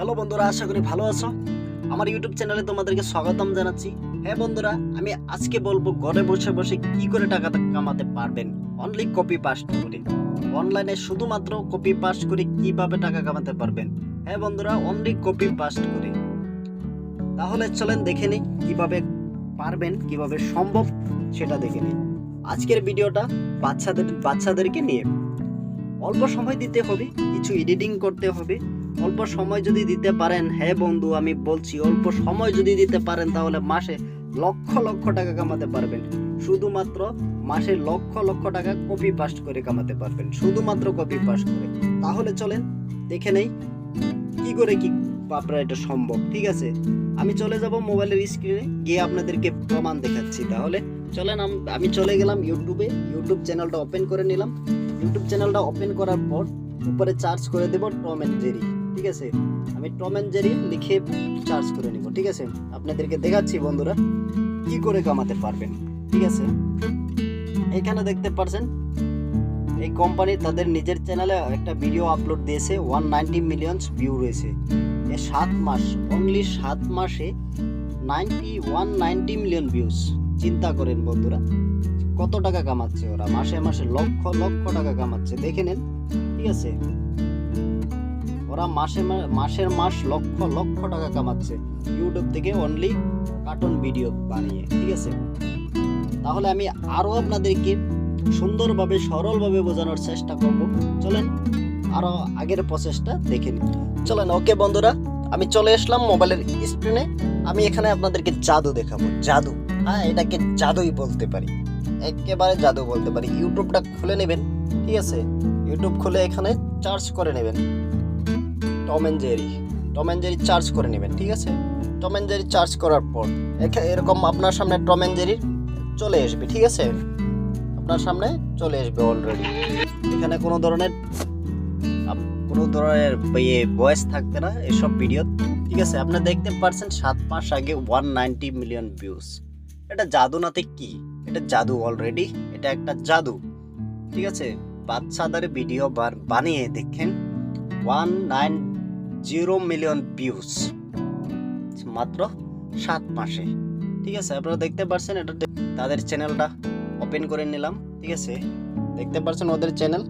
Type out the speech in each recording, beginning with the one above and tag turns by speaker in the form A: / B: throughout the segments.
A: Hello বন্ধুরা, আশা করি ভালো আছো। আমার ইউটিউব চ্যানেলে তোমাদেরকে স্বাগতম জানাচ্ছি। হ্যাঁ বন্ধুরা, আমি আজকে বলবো ঘরে বসে বসে কি করে টাকা কামাতে পারবেন অনলি কপি পাস্ট করে। অনলাইনে শুধুমাত্র কপি পাস্ট করে কিভাবে টাকা কামাতে পারবেন। হ্যাঁ বন্ধুরা, অনলি কপি পাস্ট করে। তাহলে চলেন দেখে নিই কিভাবে পারবেন, কিভাবে সম্ভব সেটা দেখে নিই। আজকের ভিডিওটা বাচ্চাদেরকে নিয়ে। অল্প সময় দিতে হবে, কিছু এডিটিং করতে হবে। অল্প সময় যদি দিতে পারেন, হ্যাঁ বন্ধু আমি বলছি, অল্প সময় যদি দিতে পারেন তাহলে মাসে লক্ষ লক্ষ টাকা কামাতে পারবেন। শুধুমাত্র মাসে লক্ষ লক্ষ টাকা কপি পাস্ট করে কামাতে পারবেন, শুধুমাত্র কপি পাস্ট করে। তাহলে চলেন দেখে নেই কি করে কি আপনার এটা সম্ভব। ঠিক আছে, আমি চলে যাব মোবাইলের স্ক্রিনে গিয়ে আপনাদেরকে প্রমাণ দেখাচ্ছি। তাহলে চলেন, আমি চলে গেলাম ইউটিউবে। ইউটিউব চ্যানেলটা ওপেন করে নিলাম। ইউটিউব চ্যানেলটা ওপেন করার পর উপরে সার্চ করে দেব টম এন্ড জেরি। ঠিক আছে, আমি টম এন্ড জেরি লিখে সার্চ করে নিব। ঠিক আছে, আপনাদেরকে দেখাচ্ছি বন্ধুরা কি করে কামাতে পারবেন। ঠিক আছে, এখানে দেখতে পাচ্ছেন এই কোম্পানি তাদের নিজের চ্যানেলে একটা ভিডিও আপলোড দিয়েছে, 190 মিলিয়ন ভিউ রয়েছে। এই 7 মাস, অনলি 7 মাসে 190 মিলিয়ন ভিউজ। চিন্তা করেন বন্ধুরা কত টাকা কামাচ্ছে ওরা, মাসে মাসে লক্ষ লক্ষ টাকা কামাচ্ছে। দেখে নেন, ঠিক আছে, ওরা মাসের মাস লক্ষ লক্ষ টাকা কামাচ্ছে ইউটিউব থেকে অনলি কার্টুন ভিডিও বানিয়ে। ঠিক আছে, তাহলে আমি আরো আপনাদেরকে সুন্দরভাবে সরলভাবে বোঝানোর চেষ্টা করব। চলেন আরো আগের প্রসেসটা দেখে নিই। চলেন, ওকে বন্ধুরা, আমি চলে আসলাম মোবাইলের স্ক্রিনে। আমি এখানে আপনাদেরকে জাদু দেখাবো। জাদু, হ্যাঁ এটাকে জাদুই বলতে পারি, একেবারে জাদু বলতে পারি। ইউটিউবটা খুলে নেবেন। ঠিক আছে, ইউটিউব খুলে এখানে সার্চ করে নেবেন Tom and Jerry. Tom and Jerry search করে নেবেন। ঠিক আছে, টম এন্ড জেরি সার্চ করার পর এরকম আপনার সামনে টম এন্ড জেরি চলে আসবে। ঠিক আছে, আপনার সামনে চলে আসবে অলরেডি। এখানে কোনো ধরনের ভয়েস থাকবে না এসব ভিডিও। ঠিক আছে, আপনি দেখতে পাচ্ছেন 7 মাস আগে 190 মিলিয়ন ভিউজ। এটা জাদু নাতে কি, এটা জাদু অলরেডি, এটা একটা জাদু। ঠিক আছে, বাচ্চাদের ভিডিও বানিয়ে দেখেন 190 মিলিয়ন ভিউজ মাত্র 7 মাসে। ঠিক আছে, আপনারা দেখতে পাচ্ছেন এটা তাদের চ্যানেলটা ওপেন করে নিলাম। ঠিক আছে, দেখতে পাচ্ছেন ওদের চ্যানেল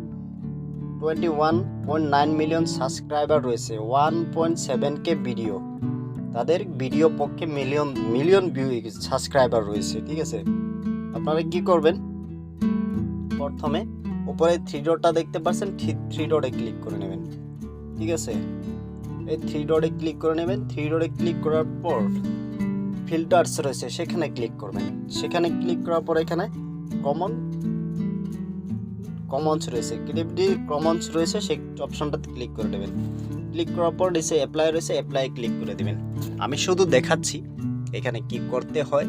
A: 21.9 মিলিয়ন সাবস্ক্রাইবার রয়েছে, 1.7K ভিডিও। তাদের ভিডিও পক্ষে মিলিয়ন ভিউ সাবস্ক্রাইবার রয়েছে। ঠিক আছে, আপনারা কি করবেন, প্রথমে উপরে 3 ডটটা দেখতে পাচ্ছেন, 3 ডটে ক্লিক করে নেবেন। ঠিক আছে, এই 3 ডটে ক্লিক করে নেবেন। 3 ডটে ক্লিক করার পর ফিল্টার্স রয়েছে, সেখানে ক্লিক করবেন। সেখানে ক্লিক করার পর এখানে কমন্স রয়েছে, ক্রিয়েটিভিটি কমন্স রয়েছে, সেই অপশনটাতে ক্লিক করে দেবেন। ক্লিক করার পর এসে অ্যাপ্লাই রয়েছে, অ্যাপ্লাই ক্লিক করে দেবেন। আমি শুধু দেখাচ্ছি এখানে কি করতে হয়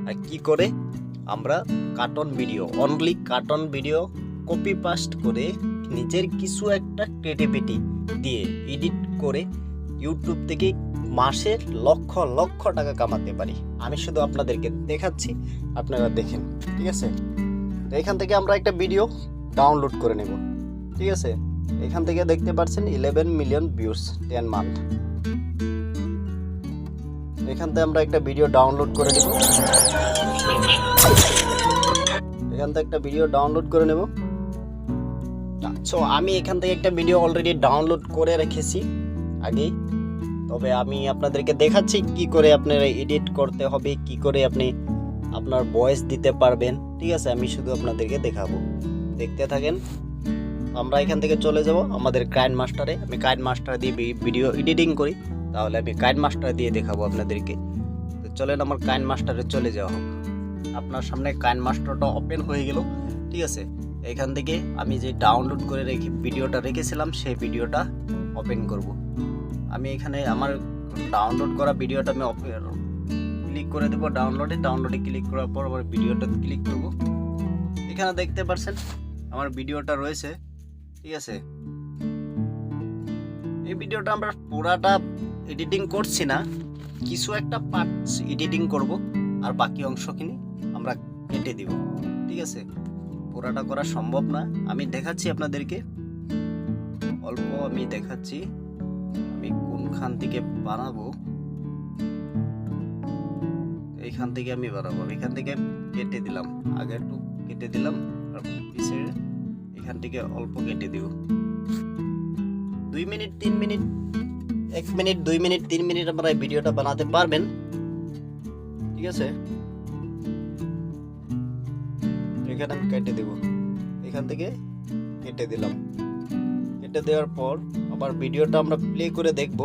A: আর কি করে আমরা cartoon video, only cartoon video copy past করে নিজের কিছু একটা ক্রিয়েটিভিটি দিয়ে এডিট করে ইউটিউব থেকে মাসের লক্ষ লক্ষ টাকা কামাতে পারি। আমি শুধু আপনাদেরকে দেখাচ্ছি, আপনারা দেখেন। ঠিক আছে, তো এখান থেকে আমরা একটা ভিডিও ডাউনলোড করে নেব। ঠিক আছে, এখান থেকে দেখতে পাচ্ছেন 11 মিলিয়ন ভিউজ 10 মান্থ। এখান থেকে আমরা একটা ভিডিও ডাউনলোড করে নেব। এখান থেকে একটা ভিডিও ডাউনলোড করে নেব। সো আমি এখান থেকে একটা ভিডিও অলরেডি ডাউনলোড করে রেখেছি আগেই, তবে আমি আপনাদেরকে দেখাচ্ছি কি করে আপনারা এডিট করতে হবে, কি করে আপনি আপনার ভয়েস দিতে পারবেন। ঠিক আছে, আমি শুধু আপনাদেরকে দেখাবো, দেখতে থাকেন। আমরা এখান থেকে চলে যাব আমাদের কাইন মাস্টারে। আমি কাইন মাস্টার দিয়ে ভিডিও এডিটিং করি, তাহলে আমি কাইন মাস্টার দিয়ে দেখাবো আপনাদেরকে। তো চলেন আমার কাইন মাস্টারে চলে যাওয়া হোক। আপনার সামনে কাইন মাস্টারটা ওপেন হয়ে গেল। ঠিক আছে, এখান থেকে আমি যে ডাউনলোড করে ভিডিওটা রেখেছিলাম সেই ভিডিওটা ওপেন করব। আমি এখানে আমার ডাউনলোড করা ভিডিওটা আমি ক্লিক করে দেবো ডাউনলোডে ক্লিক করার পর আবার ভিডিওটা ক্লিক করব। এখানে দেখতে পাচ্ছেন আমার ভিডিওটা রয়েছে। ঠিক আছে, এই ভিডিওটা আমরা পুরাটা এডিটিং করছি না, কিছু একটা পার্টস এডিটিং করব আর বাকি অংশখিনি আমরা কেটে দিব। ঠিক আছে, পুরাটা করা সম্ভব না, আমি দেখাচ্ছি আপনাদেরকে, অল্প আমি দেখাচ্ছি। আমি কোনখান থেকে বানাবো, এইখান থেকে আমি বানাবো। এখান থেকে কেটে দিলাম, আগে একটু কেটে দিলাম, আর পিছে এখান থেকে অল্প কেটে দিব। 2 minute 3 minute 1 minute 2 minute 3 minute আপনারা এই ভিডিওটা বানাতে পারবেন, ঠিক আছে। এখানে আমি কেটে দেব, এখান থেকে কেটে দিলাম। কেটে দেওয়ার পর আবার ভিডিওটা আমরা প্লে করে দেখব।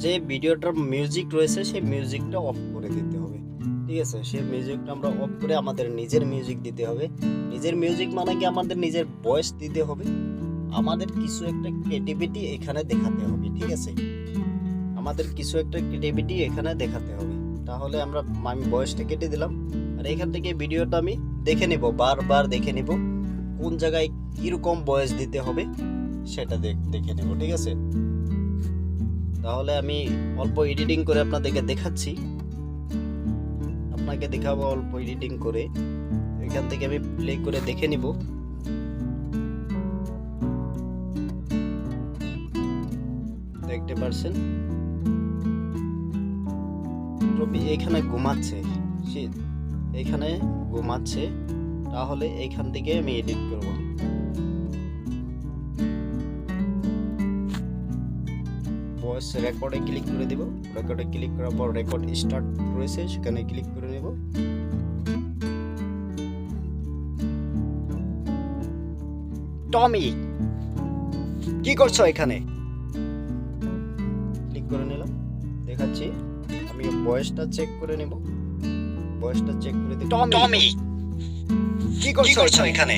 A: যে ভিডিওটার মিউজিক রয়েছে সেই মিউজিকটা অফ করে দিতে হবে, ঠিক আছে। সেই মিউজিকটা আমরা অফ করে আমাদের নিজের মিউজিক দিতে হবে। নিজের মিউজিক মানে কি আমাদের নিজের ভয়েস দিতে হবে, আমাদের কিছু একটা ক্রিয়েটিভিটি এখানে দেখাতে হবে, ঠিক আছে। আমাদের কিছু একটা ক্রিয়েটিভিটি এখানে দেখাতে হবে। তাহলে আমি ভয়েসটা কেটে দিলাম, আর এখান থেকে ভিডিওটা আমি দেখে নেব, বারবার দেখে নেব কোন জায়গায় কিরকম ভয়েস দিতে হবে সেটা দেখে নেব, ঠিক আছে। তাহলে আমি অল্প এডিটিং করে আপনাদেরকে দেখাচ্ছি, আপনাকে দেখাবো অল্প এডিটিং করে। এখান থেকে আমি প্লে করে দেখে নিব। দেখতে পারছেন রবি এখানে ঘুমাচ্ছে, সে এখানে ঘুমাচ্ছে। তাহলে এইখান থেকে আমি এডিট করব। ভয়েস রেকর্ডে ক্লিক করে দিব। রেকর্ডে ক্লিক করার পর রেকর্ড স্টার্ট রয়েছে, সেখানে ক্লিক করে নেব। টমি, কি করছো এখানে? ক্লিক করে নিলাম, দেখাচ্ছি। আমি ভয়েসটা চেক করে নেব। ভয়েসটা চেক করে দিই। টমি, কি করছো এখানে?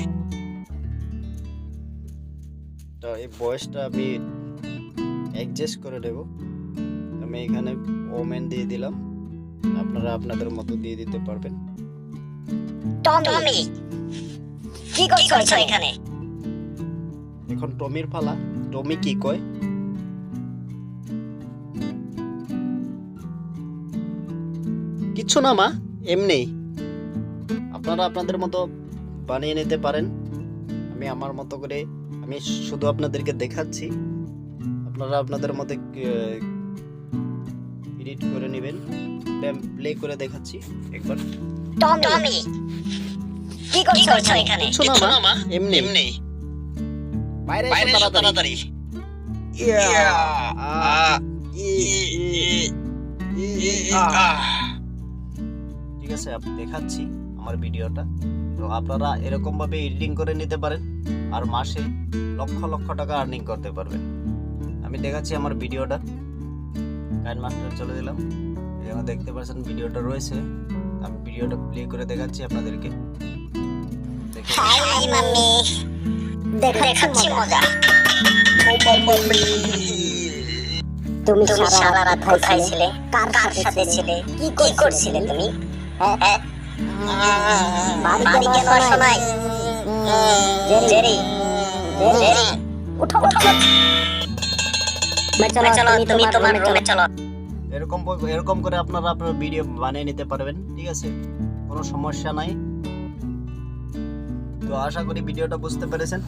A: তো এই ভয়েসটা আমি অ্যাডজাস্ট করে নেব। আমি এখানে ওমেন দিয়ে দিলাম, আপনারা আপনাদের মতো দিয়ে দিতে পারবেন।
B: টমি, কি করছো এখানে?
A: এখন টমির পালা। টমি কি কয়? কিচ্ছু না মা, এমনি। আপনারা আপনাদের মতো বানিয়ে নিতে পারেন। আমি আমার মতো করে আমি শুধু আপনাদেরকে দেখাচ্ছি, আপনারা আপনাদের মতো এডিট করে নেবেন। প্লে করে দেখাচ্ছি একবার।
B: টমি, কি করছো এখানে?
A: কিচ্ছু না মা, এমনি। বাইরে এসো তাড়াতাড়ি। ঠিক আছে, দেখাচ্ছি আমার ভিডিওটা। তো আপনারা এরকম ভাবে এডিটিং করে নিতে পারেন, আর মাসে লক্ষ লক্ষ টাকা আর্নিং করতে পারবেন। আমি দেখাচ্ছি আমার ভিডিওটা। কাইন মাস্টার চলে দিলাম, এখানে দেখতে পাচ্ছেন ভিডিওটা রয়েছে। আমি ভিডিওটা প্লে করে দেখাচ্ছি আপনাদেরকে।
B: হাই মাম্মি, দেখাচ্ছি মজা। তুমি সারা রাত কোথায় ছিলে? কার সাথে ছিলে? কি করছিলে তুমি? বাড়ি কেন আসো নাই? জেরি, উঠো। চলো, তুমি তোমার রুমে চলো।
A: এরকম করে আপনারা আপনার ভিডিও বানিয়ে নিতে পারবেন, ঠিক আছে। কোনো সমস্যা নাই। তো আশা করি ভিডিওটা বুঝতে পেরেছেন।